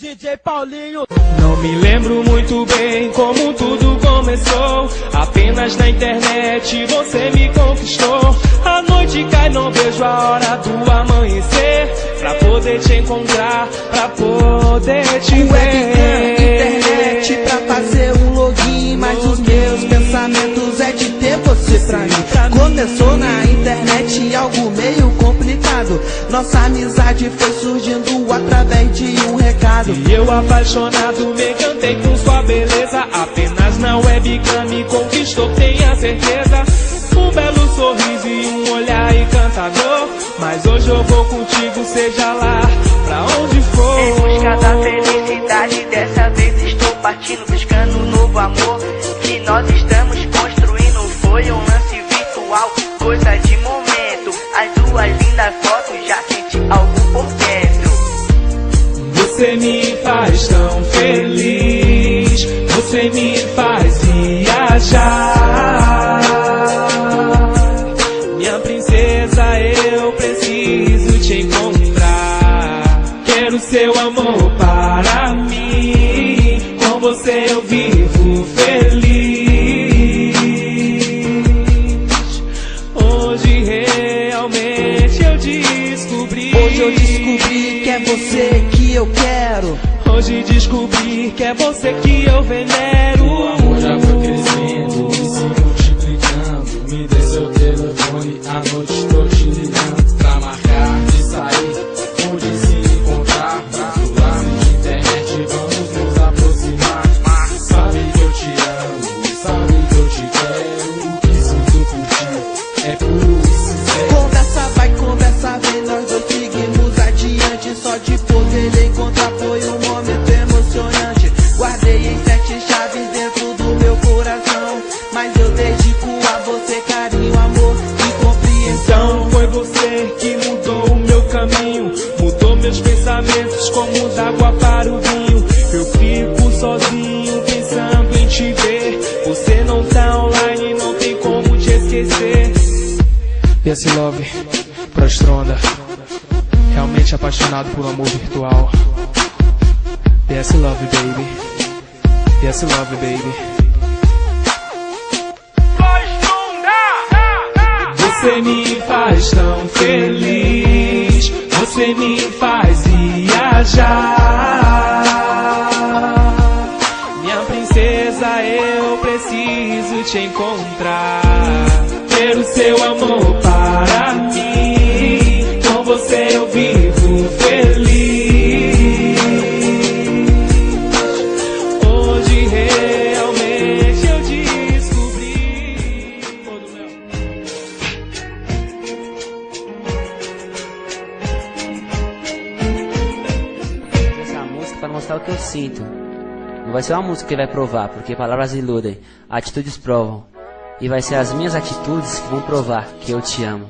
DJ Paulinho. Não me lembro muito bem como tudo começou. Apenas na internet você me conquistou. A noite cai, não vejo a hora do amanhecer, pra poder te encontrar, pra poder te ver. Internet pra fazer um login, mas os meus pensamentos é de ter você pra mim. Começou na internet algo meio complicado. Nossa amizade foi surgindo através de um recado. E eu apaixonado me encantei com sua beleza. Apenas na webcam me conquistou, tenha certeza. Um belo sorriso e um olhar encantador. Mas hoje eu vou contigo, seja lá pra onde for. Em busca da felicidade, dessa vez estou partindo, buscando um novo amor que nós estamos construindo. Foi um lance virtual, coisa de momento. As duas lindas fotos, já senti algo por dentro. Você me faz tão feliz, você me faz viajar. Minha princesa, eu preciso te encontrar. Quero seu amor para mim, com você eu vivo feliz. Hoje realmente eu descobri. Hoje eu descobri que é você que eu quero. Hoje descobri que é você que eu venero. O amor já foi crescendo e se multiplicando. Me dê seu telefone, à noite estou te ligando pra marcar de sair, onde se encontrar. Pra pular de internet, vamos nos aproximar. Sabe que eu te amo, sabe que eu te quero. O que sinto por ti é puro e sincero. Conversa vai, conversa vem, nós dois seguimos adiante. Só de poder encontrar foi um momento emocionante. Guardei em 7 chaves dentro do meu coração, mas eu dedico a você carinho, amor e compreensão. Então foi você que mudou o meu caminho, mudou meus pensamentos como d'água para o vinho. Eu fico sozinho pensando em te ver. Você não tá online, não tem como te esquecer. PS Love, Prostronda, realmente apaixonado por um amor virtual. PS Love, baby. PS Love, baby. Você me faz tão feliz, você me faz viajar. Minha princesa, eu preciso te encontrar. Quero seu amor para mim, com você eu vivo feliz. Hoje realmente eu descobri. Essa música para mostrar o que eu sinto. Não vai ser uma música que vai provar, porque palavras iludem, atitudes provam. E vai ser as minhas atitudes que vão provar que eu te amo.